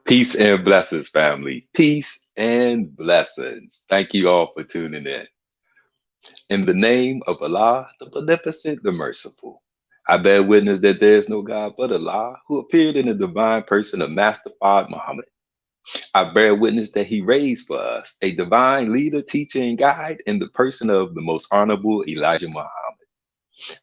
Peace and blessings, family. Peace and blessings. Thank you all for tuning in. In the name of Allah, the Beneficent, the Merciful, I bear witness that there is no God but Allah, who appeared in the divine person of Master Fard Muhammad. I bear witness that he raised for us a divine leader, teacher, and guide in the person of the most honorable Elijah Muhammad.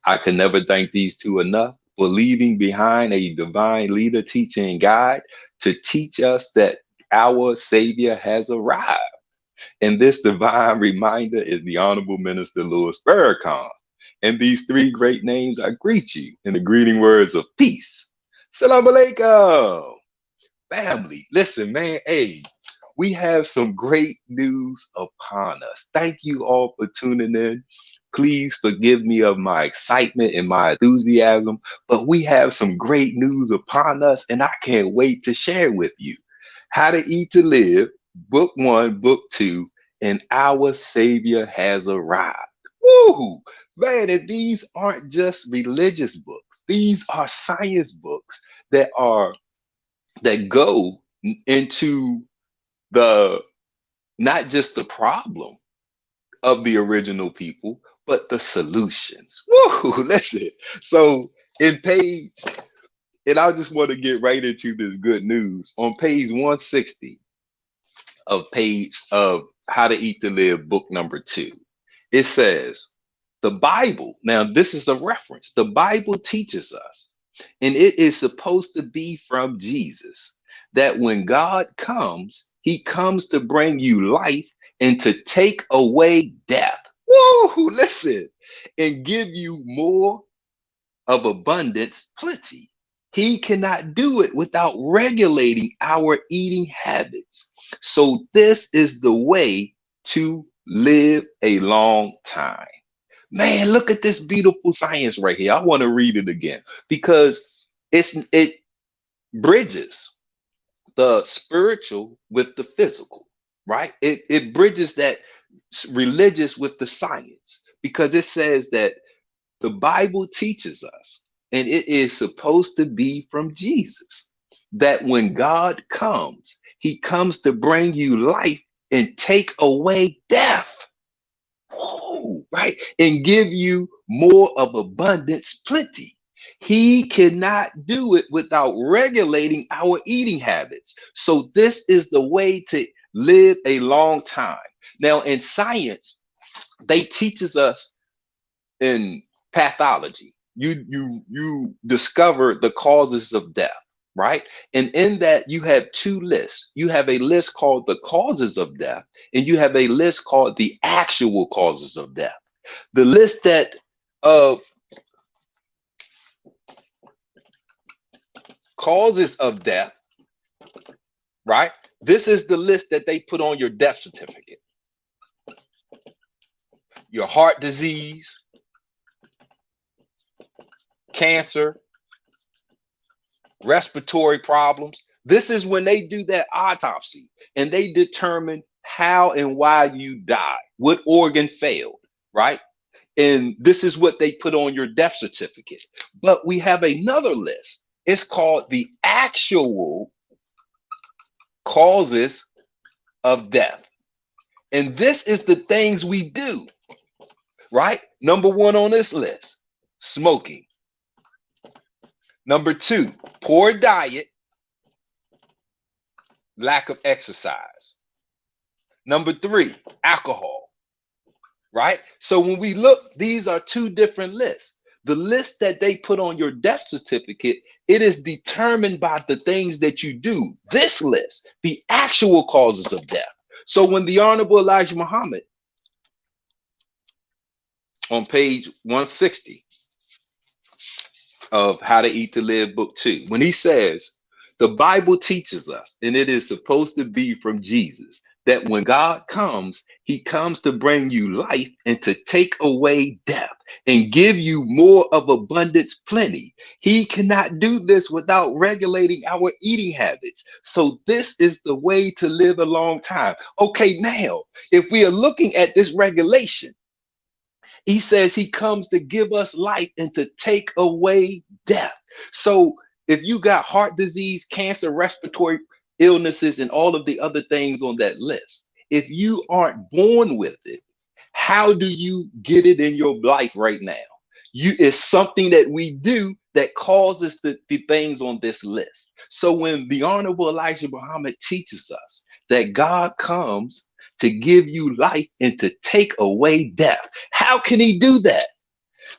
I can never thank these two enough for leaving behind a divine leader, teacher, and guide to teach us that our Savior has arrived. And this divine reminder is the Honorable Minister Louis Farrakhan. And these three great names, I greet you in the greeting words of peace. Salam alaikum. Family, listen, man, hey, we have some great news upon us. Thank you all for tuning in. Please forgive me of my excitement and my enthusiasm, but we have some great news upon us, and I can't wait to share with you. How to Eat to Live, Book One, Book Two, and Our Savior Has Arrived. Woo! Man, and these aren't just religious books, these are science books that go into the not just the problem of the original people, but the solutions. Woo! Listen. So in page, and I just want to get right into this good news. On page 160 of How to Eat to Live, book number 2, it says, the Bible, now this is a reference. The Bible teaches us, and it is supposed to be from Jesus, that when God comes, he comes to bring you life and to take away death. Woo! Listen, and give you more of abundance, plenty. He cannot do it without regulating our eating habits. So, this is the way to live a long time. Man, look at this beautiful science right here. I want to read it again because it bridges the spiritual with the physical, right? It bridges that religious with the science because it says that the Bible teaches us, and it is supposed to be from Jesus, that when God comes, he comes to bring you life and take away death. Woo, right? And give you more of abundance, plenty. He cannot do it without regulating our eating habits. So, this is the way to live a long time. Now, in science, they teaches us in pathology. You discover the causes of death, right? And in that you have two lists. You have a list called the causes of death, and you have a list called the actual causes of death. The list that of causes of death, right? This is the list that they put on your death certificate. Your heart disease, cancer, respiratory problems. This is when they do that autopsy and they determine how and why you died, what organ failed, right? And this is what they put on your death certificate. But we have another list. It's called the actual causes of death. And this is the things we do, right? Number one on this list, smoking. Number two, poor diet, lack of exercise. Number three, alcohol, right? So when we look, these are two different lists. The list that they put on your death certificate, it is determined by the things that you do. This list, the actual causes of death. So when the Honorable Elijah Muhammad on page 160 of How to Eat to Live, book 2, when he says, the Bible teaches us, and it is supposed to be from Jesus, that when God comes, he comes to bring you life and to take away death and give you more of abundance, plenty. He cannot do this without regulating our eating habits. So this is the way to live a long time. Okay, now, if we are looking at this regulation, he says he comes to give us life and to take away death. So if you got heart disease, cancer, respiratory, illnesses, and all of the other things on that list. If you aren't born with it, how do you get it in your life right now? It's something that we do that causes the things on this list. So when the Honorable Elijah Muhammad teaches us that God comes to give you life and to take away death, how can he do that?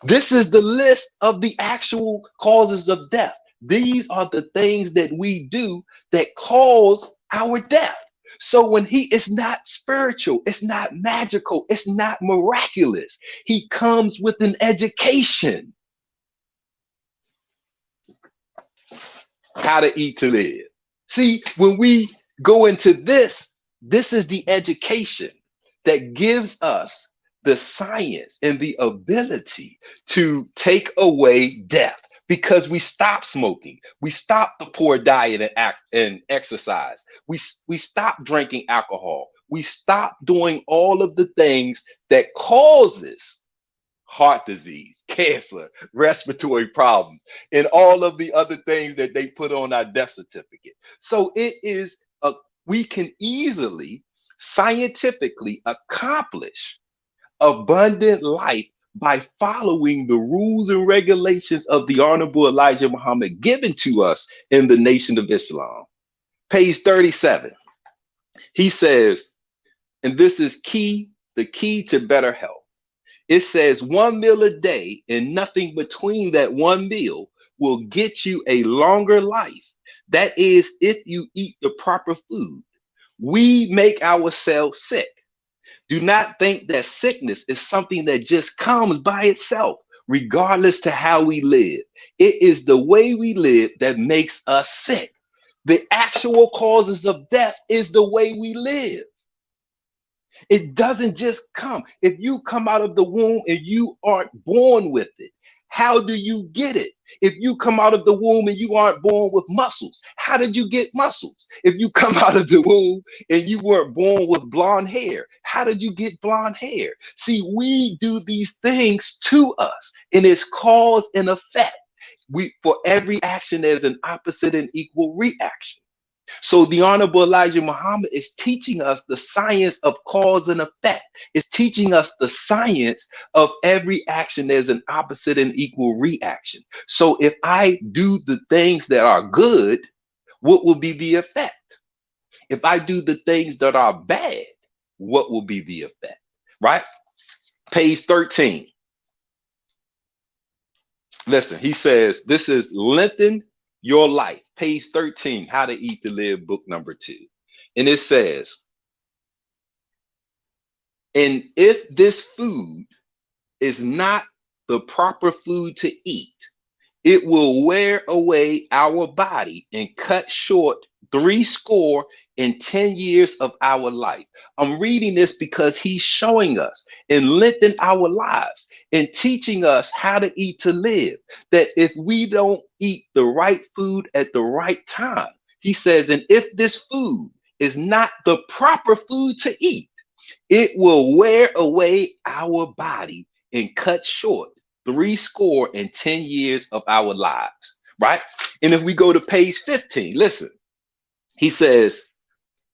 This is the list of the actual causes of death. These are the things that we do that cause our death. So when it's not spiritual, it's not magical, it's not miraculous. He comes with an education. How to eat to live. See, when we go into this is the education that gives us the science and the ability to take away death, because we stop smoking, we stop the poor diet and exercise, we stop drinking alcohol, we stop doing all of the things that causes heart disease, cancer, respiratory problems, and all of the other things that they put on our death certificate. So we can easily scientifically accomplish abundant life by following the rules and regulations of the Honorable Elijah Muhammad given to us in the Nation of Islam. Page 37. He says, and this is the key to better health. It says 1 meal a day and nothing between that one meal will get you a longer life. That is, if you eat the proper food. We make ourselves sick. Do not think that sickness is something that just comes by itself, regardless to how we live. It is the way we live that makes us sick. The actual causes of death is the way we live. It doesn't just come. If you come out of the womb and you aren't born with it, how do you get it? If you come out of the womb and you aren't born with muscles, how did you get muscles? If you come out of the womb and you weren't born with blonde hair, how did you get blonde hair? See, we do these things to us, and it's cause and effect. For every action, there's an opposite and equal reaction. So the Honorable Elijah Muhammad is teaching us the science of cause and effect. It's teaching us the science of every action. There's an opposite and equal reaction. So if I do the things that are good, what will be the effect? If I do the things that are bad, what will be the effect? Right? Page 13. Listen, he says, this is lengthen your life. Page 13, How to Eat to Live, book number 2. And it says, and if this food is not the proper food to eat, it will wear away our body and cut short 70 years of our life. I'm reading this because he's showing us and lengthen our lives and teaching us how to eat to live. That if we don't eat the right food at the right time, he says, and if this food is not the proper food to eat, it will wear away our body and cut short 70 years of our lives, right? And if we go to page 15, listen, he says,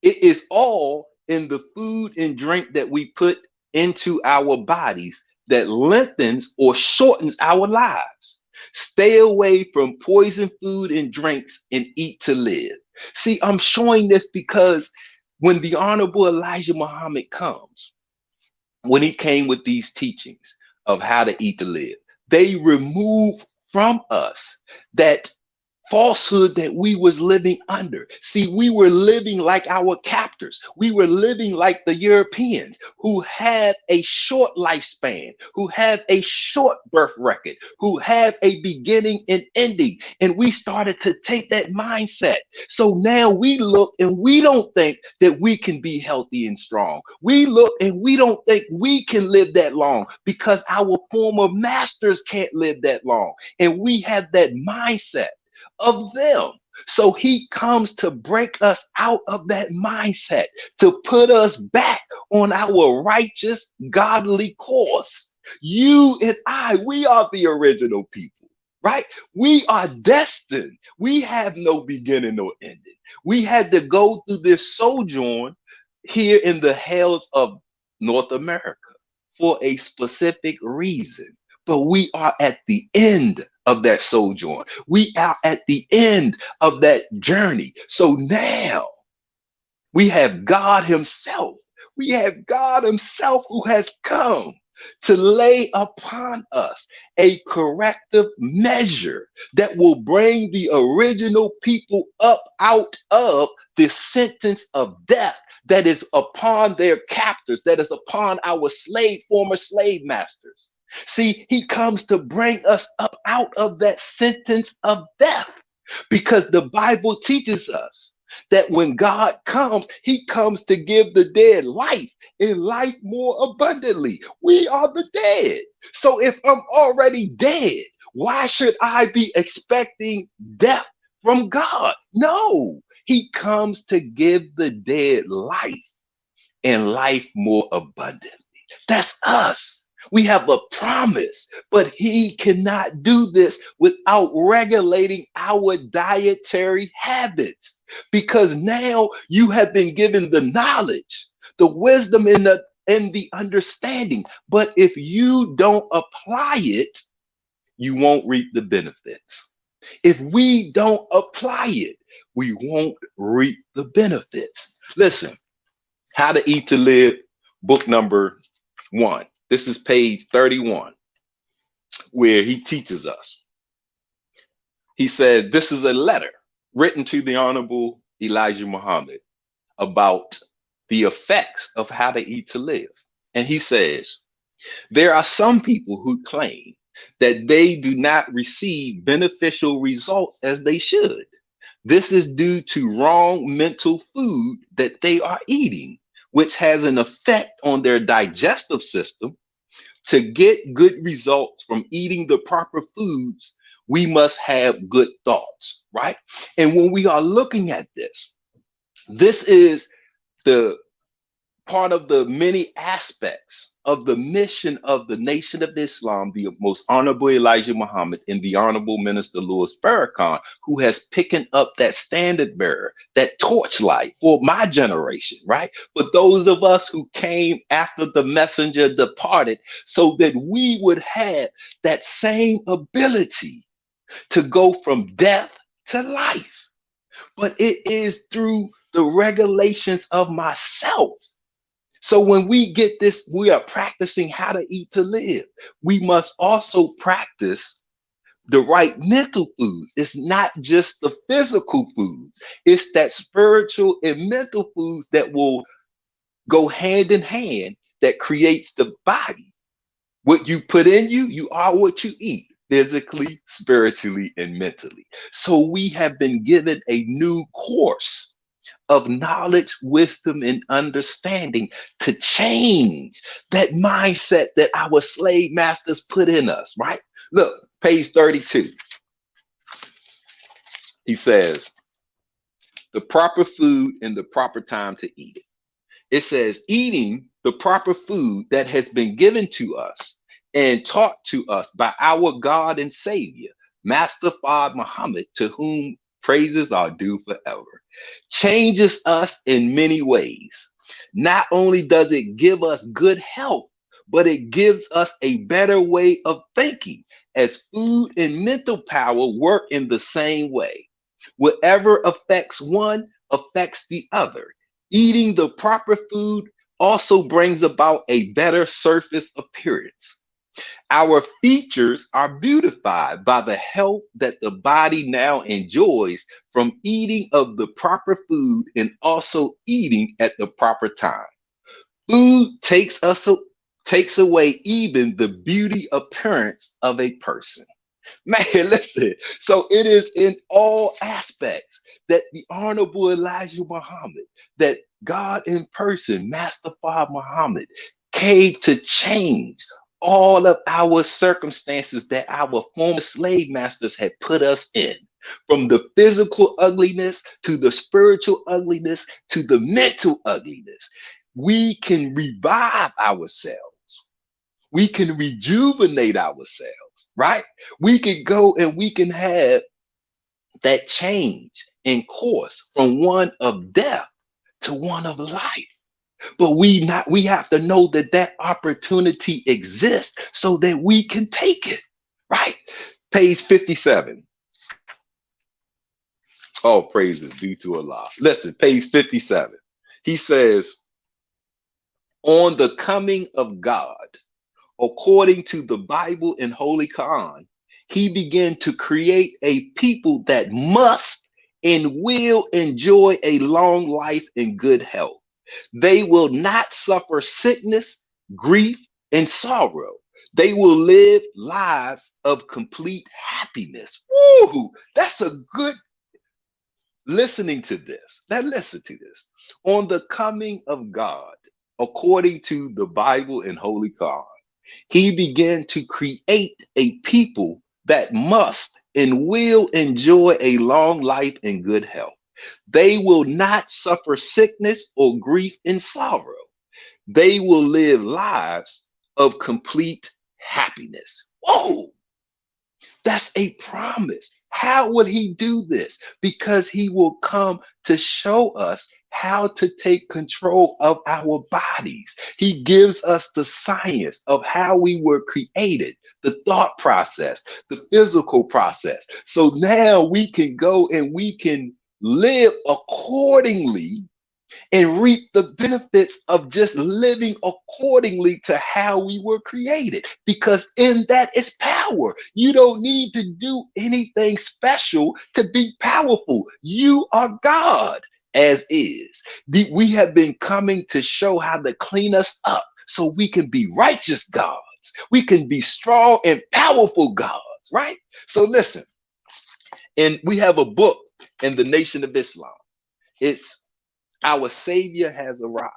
it is all in the food and drink that we put into our bodies that lengthens or shortens our lives. Stay away from poison food and drinks and eat to live. See, I'm showing this because when the Honorable Elijah Muhammad comes, when he came with these teachings of how to eat to live, they remove from us that falsehood that we was living under. See, we were living like our captors. We were living like the Europeans who had a short lifespan, who have a short birth record, who have a beginning and ending. And we started to take that mindset. So now we look and we don't think that we can be healthy and strong. We look and we don't think we can live that long because our former masters can't live that long. And we have that mindset of them. So he comes to break us out of that mindset, to put us back on our righteous, godly course. You and I, we are the original people. right? We are destined. We have no beginning or ending. We had to go through this sojourn here in the hells of North America for a specific reason. But we are at the end of that sojourn. We are at the end of that journey. So now we have God Himself. We have God Himself who has come to lay upon us a corrective measure that will bring the original people up out of the sentence of death that is upon their captors, that is upon our former slave masters. See, He comes to bring us up out of that sentence of death because the Bible teaches us that when God comes, He comes to give the dead life and life more abundantly. We are the dead. So if I'm already dead, why should I be expecting death from God? No, He comes to give the dead life and life more abundantly. That's us. We have a promise, but He cannot do this without regulating our dietary habits because now you have been given the knowledge, the wisdom, and the understanding. But if you don't apply it, you won't reap the benefits. If we don't apply it, we won't reap the benefits. Listen, How to Eat to Live, book number 1. This is page 31, where he teaches us. He says, this is a letter written to the Honorable Elijah Muhammad about the effects of how to eat to live. And he says, there are some people who claim that they do not receive beneficial results as they should. This is due to wrong mental food that they are eating, which has an effect on their digestive system. To get good results from eating the proper foods, we must have good thoughts, right? And when we are looking at this, this is the part of the many aspects of the mission of the Nation of Islam, the Most Honorable Elijah Muhammad and the Honorable Minister Louis Farrakhan, who has picking up that standard bearer, that torchlight for my generation, right? For those of us who came after the messenger departed, so that we would have that same ability to go from death to life. But it is through the regulations of myself. So when we get this, we are practicing how to eat to live. We must also practice the right mental foods. It's not just the physical foods, it's that spiritual and mental foods that will go hand in hand that creates the body. What you put in you, you are what you eat, physically, spiritually, and mentally. So we have been given a new course of knowledge, wisdom, and understanding to change that mindset that our slave masters put in us, right? Look, page 32. He says, the proper food and the proper time to eat it. It says, eating the proper food that has been given to us and taught to us by our God and Savior, Master Fard Muhammad, to whom praises are due forever, changes us in many ways. Not only does it give us good health, but it gives us a better way of thinking, as food and mental power work in the same way. Whatever affects one affects the other. Eating the proper food also brings about a better surface appearance. Our features are beautified by the health that the body now enjoys from eating of the proper food and also eating at the proper time. Food takes away even the beauty appearance of a person. Man, listen. So it is in all aspects that the Honorable Elijah Muhammad, that God in person, Master Fard Muhammad, came to change all of our circumstances that our former slave masters had put us in. From the physical ugliness to the spiritual ugliness to the mental ugliness, we can revive ourselves We can rejuvenate ourselves, right? We can go and we can have that change in course from one of death to one of life. But we have to know that that opportunity exists so that we can take it, right? Page 57. All praises due to Allah. Listen, page 57. He says, on the coming of God, according to the Bible and Holy Quran, he began to create a people that must and will enjoy a long life and good health. They will not suffer sickness, grief, and sorrow. They will live lives of complete happiness. Woo! That's a good listening to this. Now listen to this. On the coming of God, according to the Bible and Holy Quran, he began to create a people that must and will enjoy a long life and good health. They will not suffer sickness or grief and sorrow. They will live lives of complete happiness. Whoa! That's a promise. How will he do this? Because he will come to show us how to take control of our bodies. He gives us the science of how we were created, the thought process, the physical process. So now we can go and we can live accordingly and reap the benefits of just living accordingly to how we were created. Because in that is power. You don't need to do anything special to be powerful. You are God as is. We have been coming to show how to clean us up so we can be righteous gods. We can be strong and powerful gods, right? So listen, and we have a book in the Nation of Islam. It's Our Savior Has Arrived,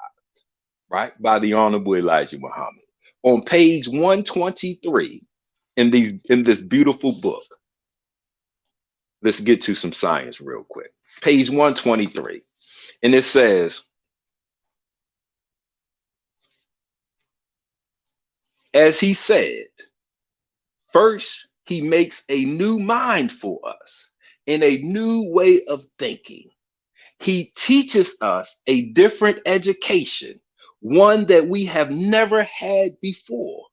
right? By the Honorable Elijah Muhammad. On page 123 in this beautiful book. Let's get to some science real quick. Page 123. And it says, as he said, first he makes a new mind for us and a new way of thinking. He teaches us a different education, one that we have never had before.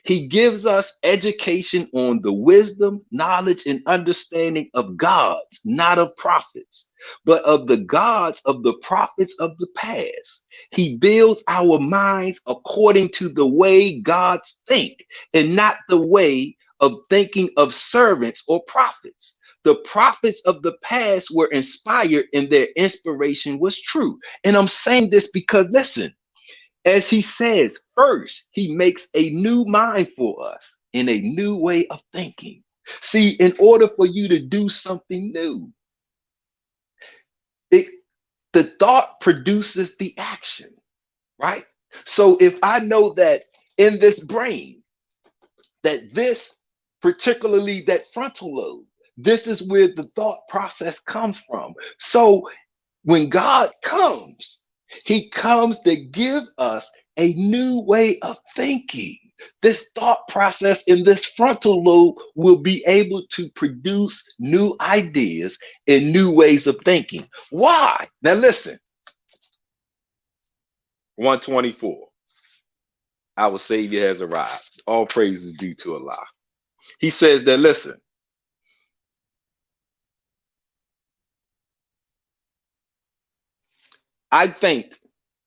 He gives us education on the wisdom, knowledge, and understanding of gods, not of prophets, but of the gods of the prophets of the past. He builds our minds according to the way gods think and not the way of thinking of servants or prophets. The prophets of the past were inspired and their inspiration was true. And I'm saying this because, listen, as he says, first, he makes a new mind for us in a new way of thinking. See, in order for you to do something new, the thought produces the action, right? So if I know that in this brain, that this, particularly that frontal lobe, this is where the thought process comes from. So when God comes, he comes to give us a new way of thinking. This thought process in this frontal lobe will be able to produce new ideas and new ways of thinking. Why? Now listen, 124. Our Savior has arrived. All praise is due to Allah. He says that, listen, I think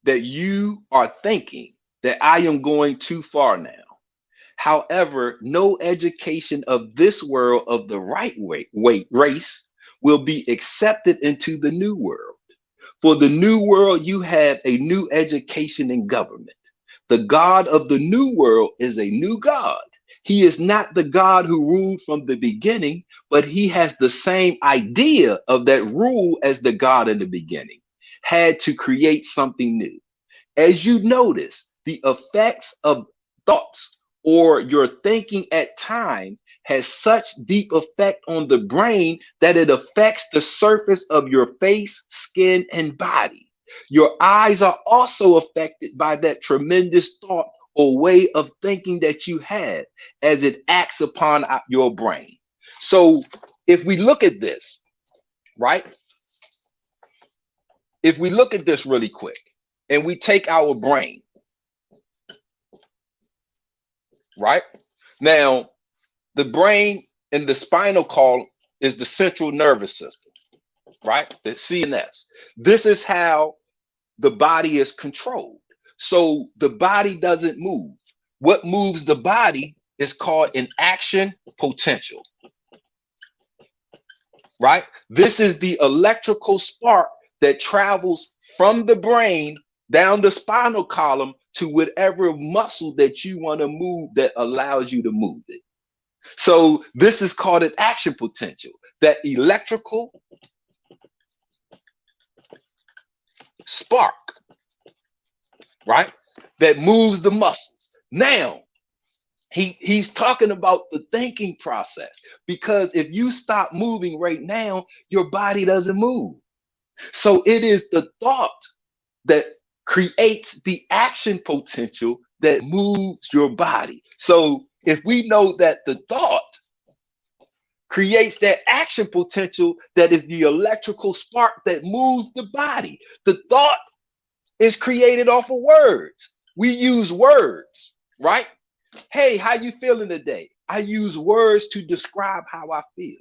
that you are thinking that I am going too far now. However, no education of this world of the right race will be accepted into the new world. For the new world, you have a new education in government. The God of the new world is a new God. He is not the God who ruled from the beginning, but he has the same idea of that rule as the God in the beginning, had to create something new. As you notice, the effects of thoughts or your thinking at time has such deep effect on the brain that it affects the surface of your face, skin, and body. Your eyes are also affected by that tremendous thought or way of thinking that you have as it acts upon your brain. So if we look at this, right? If we look at this really quick and we take our brain, right? Now, the brain and the spinal column is the central nervous system, right? The CNS. This is how the body is controlled. So the body doesn't move. What moves the body is called an action potential, right? This is the electrical spark that travels from the brain down the spinal column to whatever muscle that you want to move that allows you to move it. So this is called an action potential, that electrical spark, right? That moves the muscles. Now, he's talking about the thinking process, because if you stop moving right now, your body doesn't move. So it is the thought that creates the action potential that moves your body. So if we know that the thought creates that action potential that is the electrical spark that moves the body, the thought is created off of words. We use words, right? Hey, how you feeling today? I use words to describe how I feel.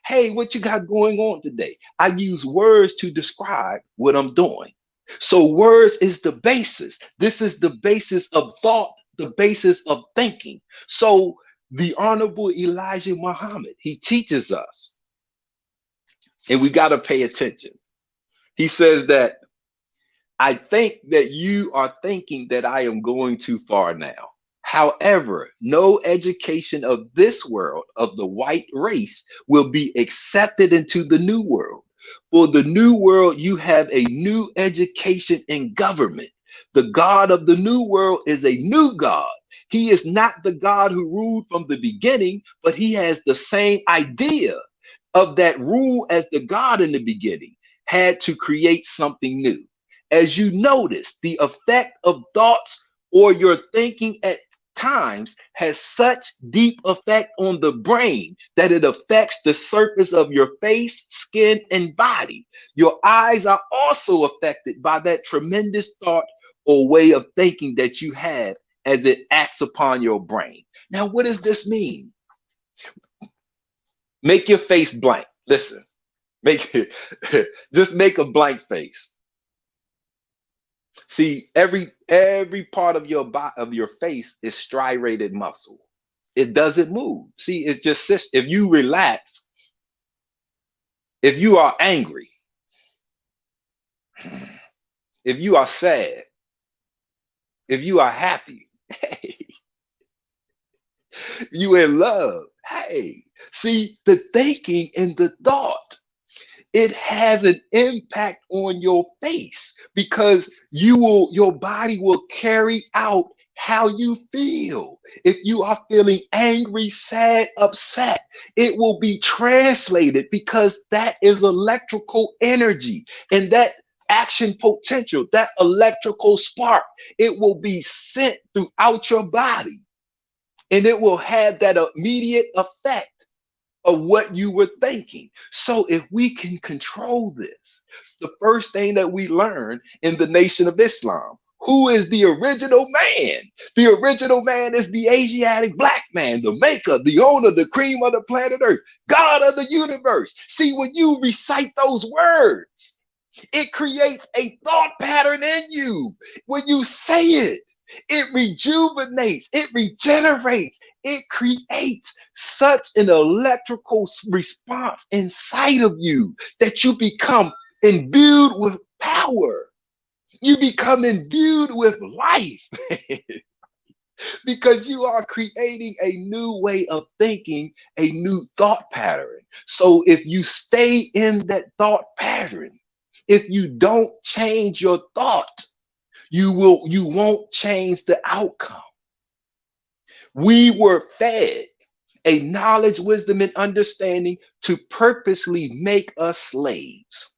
Hey, what you got going on today? I use words to describe what I'm doing. So words is the basis. This is the basis of thought, the basis of thinking. So the Honorable Elijah Muhammad, he teaches us, and we got to pay attention. He says that I think that you are thinking that I am going too far now. However, no education of this world, of the white race, will be accepted into the new world. For the new world, you have a new education in government. The God of the new world is a new God. He is not the God who ruled from the beginning, but he has the same idea of that rule as the God in the beginning had to create something new. As you notice, the effect of thoughts or your thinking at times has such deep effect on the brain that it affects the surface of your face, skin, and body. Your eyes are also affected by that tremendous thought or way of thinking that you have as it acts upon your brain. Now, what does this mean? Make your face blank. Listen, make it just make a blank face. See, every part of your body, of your face, is striated muscle. It doesn't move. See, it just sits. If you relax, if you are angry, if you are sad, if you are happy, hey, you in love, hey. See, the thinking and the thought, it has an impact on your face, because your body will carry out how you feel. If you are feeling angry, sad, upset, it will be translated, because that is electrical energy, and that action potential, that electrical spark, it will be sent throughout your body, and it will have that immediate effect of what you were thinking. So if we can control this, the first thing that we learn in the Nation of Islam, who is the original man? The original man is the Asiatic black man, the maker, the owner, the cream of the planet Earth, God of the universe. See, when you recite those words, it creates a thought pattern in you. When you say it, it rejuvenates, it regenerates, it creates such an electrical response inside of you that you become imbued with power. You become imbued with life because you are creating a new way of thinking, a new thought pattern. So if you stay in that thought pattern, if you don't change your thought, you won't change the outcome. We were fed a knowledge, wisdom, and understanding to purposely make us slaves.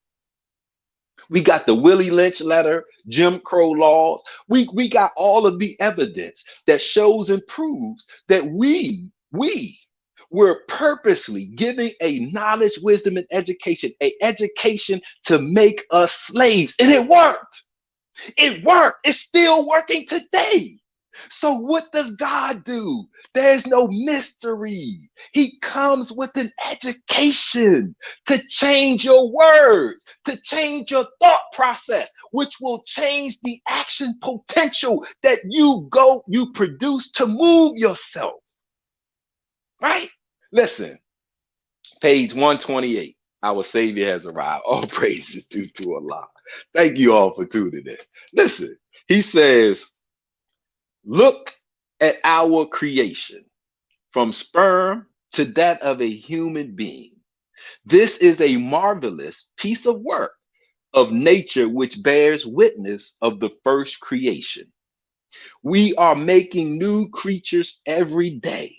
We got the Willie Lynch letter, Jim Crow laws. We got all of the evidence that shows and proves that we were purposely giving a knowledge, wisdom, and education, a education to make us slaves. And it worked. It worked. It's still working today. So what does God do? There's no mystery. He comes with an education to change your words, to change your thought process, which will change the action potential that you produce to move yourself. Right? Listen, page 128. Our Savior has arrived. All praises due to Allah. Thank you all for tuning in. Listen, he says, look at our creation from sperm to that of a human being. This is a marvelous piece of work of nature which bears witness of the first creation. We are making new creatures every day.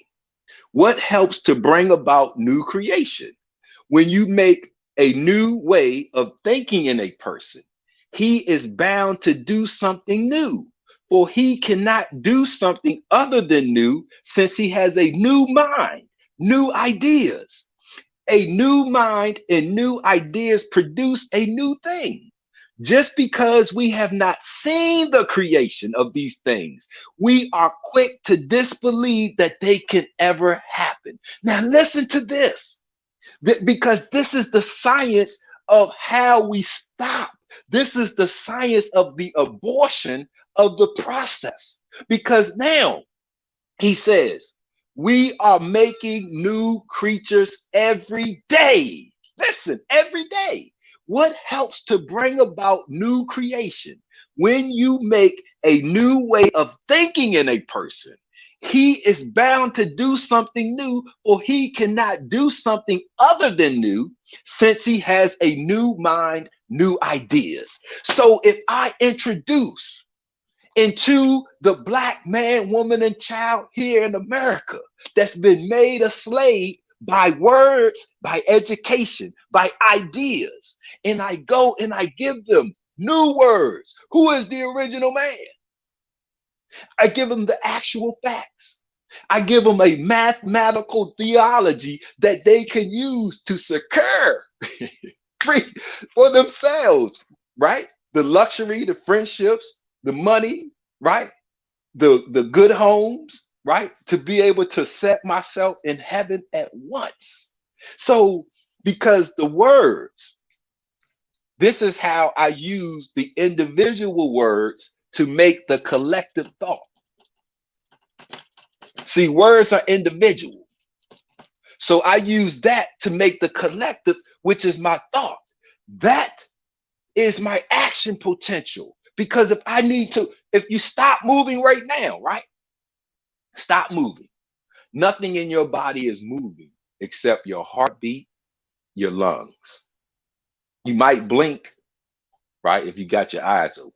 What helps to bring about new creation? When you make a new way of thinking in a person, he is bound to do something new, for he cannot do something other than new since he has a new mind, new ideas. A new mind and new ideas produce a new thing. Just because we have not seen the creation of these things, we are quick to disbelieve that they can ever happen. Now, listen to this, because this is the science of how we stop. This is the science of the abortion of the process. Because now he says, we are making new creatures every day. Listen, every day. What helps to bring about new creation? When you make a new way of thinking in a person, he is bound to do something new, or he cannot do something other than new since he has a new mind, new ideas. So if I introduce into the black man, woman, and child here in America that's been made a slave by words, by education, by ideas, and I go and I give them new words. Who is the original man? I give them the actual facts. I give them a mathematical theology that they can use to secure free for themselves, right? The luxury, the friendships, the money, right? The good homes, right? To be able to set myself in heaven at once. So, because the words, this is how I use the individual words to make the collective thought. See, words are individual. So I use that to make the collective, which is my thought. That is my action potential. Because if you stop moving right now, right? Stop moving. Nothing in your body is moving except your heartbeat, your lungs. You might blink, right? If you got your eyes open,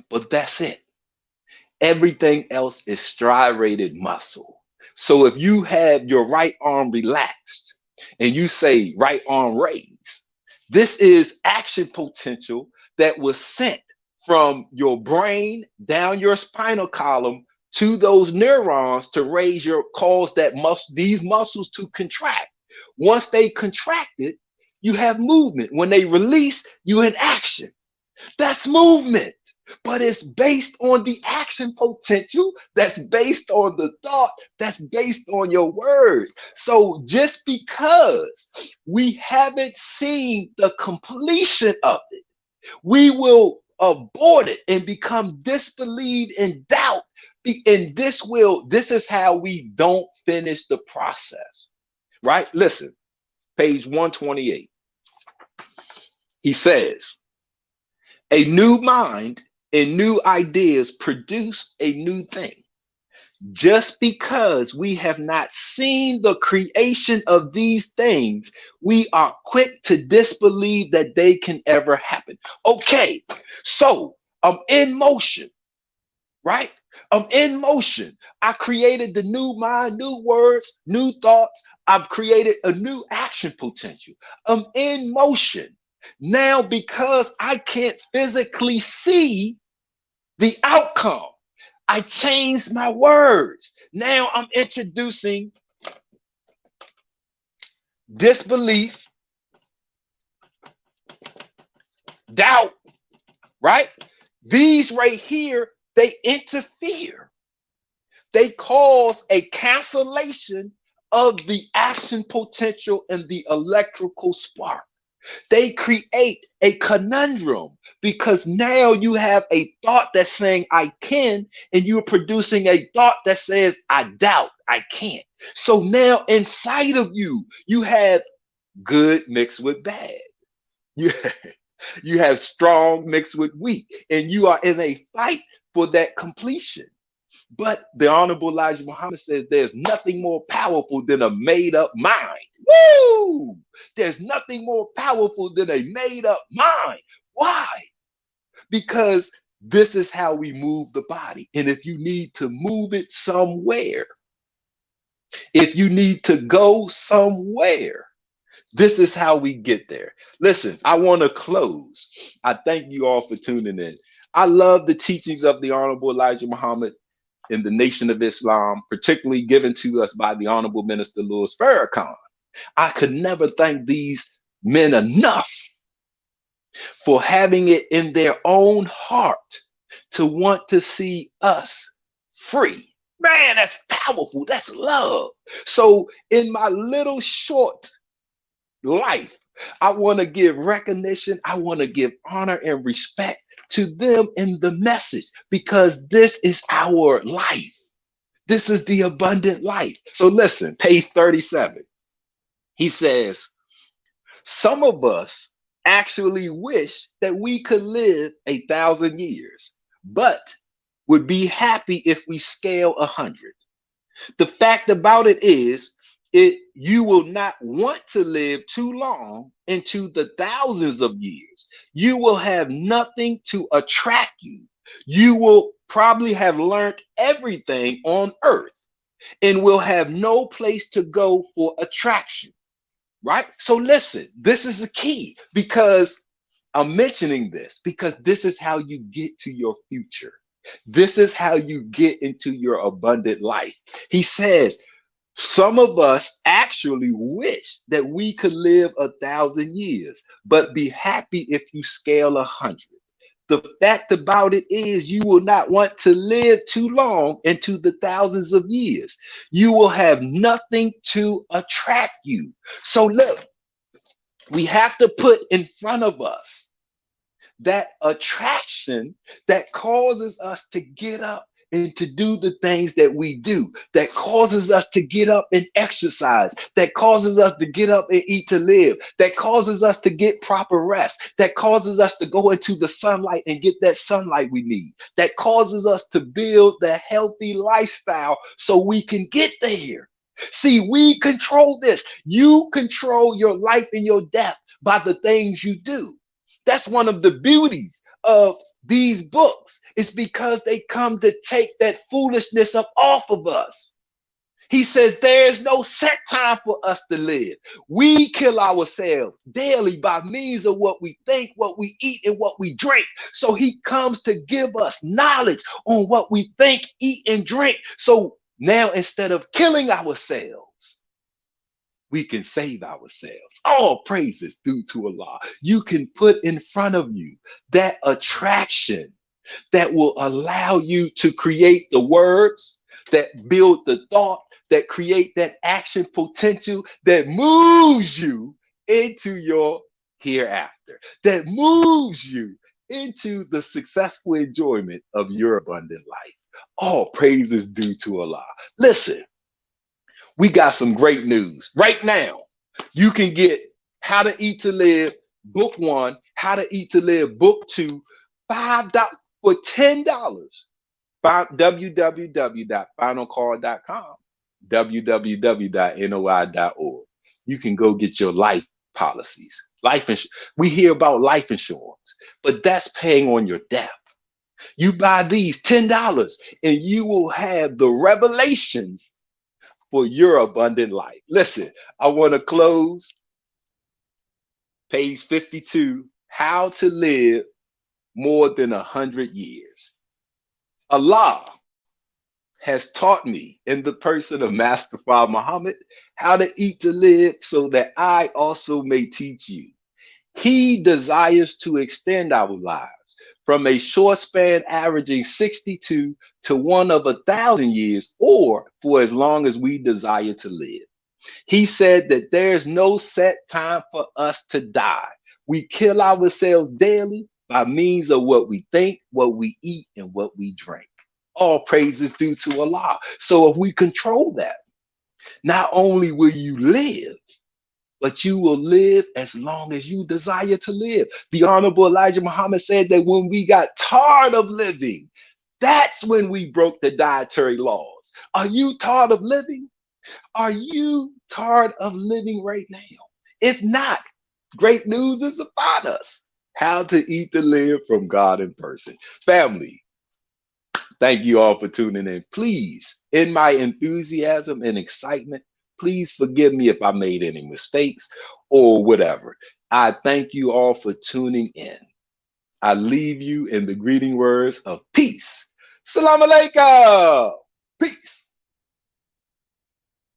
but that's it. Everything else is striated muscle. So if you have your right arm relaxed and you say right arm raised, this is action potential that was sent from your brain down your spinal column to those neurons to cause these muscles to contract. Once they contracted, you have movement. When they release, you in action. That's movement, but it's based on the action potential, that's based on the thought, that's based on your words. So just because we haven't seen the completion of it, we will abort it and become disbelieved and doubt. And this is how we don't finish the process, right? Listen, page 128. He says, a new mind and new ideas produce a new thing. Just because we have not seen the creation of these things, we are quick to disbelieve that they can ever happen. Okay, so I'm in motion, right? I'm in motion. I created the new mind, new words, new thoughts. I've created a new action potential. I'm in motion. Now, because I can't physically see the outcome, I changed my words. Now I'm introducing disbelief, doubt, right? These right here, they interfere. They cause a cancellation of the action potential and the electrical spark. They create a conundrum because now you have a thought that's saying I can, and you're producing a thought that says I doubt, I can't. So now inside of you, you have good mixed with bad. You, you have strong mixed with weak, and you are in a fight for that completion. But the Honorable Elijah Muhammad says there's nothing more powerful than a made up mind. Woo! There's nothing more powerful than a made up mind. Why? Because this is how we move the body. And if you need to move it somewhere, if you need to go somewhere, this is how we get there. Listen, I want to close. I thank you all for tuning in. I love the teachings of the Honorable Elijah Muhammad in the Nation of Islam, particularly given to us by the Honorable Minister Louis Farrakhan. I could never thank these men enough for having it in their own heart to want to see us free. Man, that's powerful. That's love. So, in my little short life, I want to give recognition, I want to give honor and respect to them in the message because this is our life. This is the abundant life. So listen, page 37. He says, some of us actually wish that we could live 1,000 years, but would be happy if we scale 100. The fact about it is, you will not want to live too long into the thousands of years. You will have nothing to attract you. You will probably have learned everything on earth and will have no place to go for attraction, right? So listen, this is the key because I'm mentioning this because this is how you get to your future. This is how you get into your abundant life. He says, some of us actually wish that we could live 1,000 years, but be happy if you scale 100. The fact about it is, you will not want to live too long into the thousands of years. You will have nothing to attract you. So, look, we have to put in front of us that attraction that causes us to get up and to do the things that we do, that causes us to get up and exercise, that causes us to get up and eat to live, that causes us to get proper rest, that causes us to go into the sunlight and get that sunlight we need, that causes us to build the healthy lifestyle so we can get there. See, we control this. You control your life and your death by the things you do. That's one of the beauties of these books. It's because they come to take that foolishness up off of us. He says there's no set time for us to live. We kill ourselves daily by means of what we think, what we eat, and what we drink. So he comes to give us knowledge on what we think, eat, and drink. So now instead of killing ourselves, we can save ourselves. All praises due to Allah. You can put in front of you that attraction that will allow you to create the words, that build the thought, that create that action potential that moves you into your hereafter, that moves you into the successful enjoyment of your abundant life. All praises due to Allah. Listen, we got some great news. Right now, you can get How to Eat to Live, Book 1, How to Eat to Live, Book 2, $5 for $10. www.finalcall.com, www.noi.org. You can go get your life policies. Life insurance. We hear about life insurance, but that's paying on your death. You buy these $10 and you will have the revelations for your abundant life. Listen, I want to close page 52, how to live more than 100 years. Allah has taught me in the person of Master Father Muhammad how to eat to live so that I also may teach you. He desires to extend our lives from a short span averaging 62 to one of 1,000 years, or for as long as we desire to live. He said that there's no set time for us to die. We kill ourselves daily by means of what we think, what we eat, and what we drink. All praise is due to Allah. So if we control that, not only will you live, but you will live as long as you desire to live. The Honorable Elijah Muhammad said that when we got tired of living, that's when we broke the dietary laws. Are you tired of living? Are you tired of living right now? If not, great news is upon us. How to eat to live from God in person. Family, thank you all for tuning in. Please, in my enthusiasm and excitement, please forgive me if I made any mistakes or whatever. I thank you all for tuning in. I leave you in the greeting words of peace. Salam alaikum. Peace.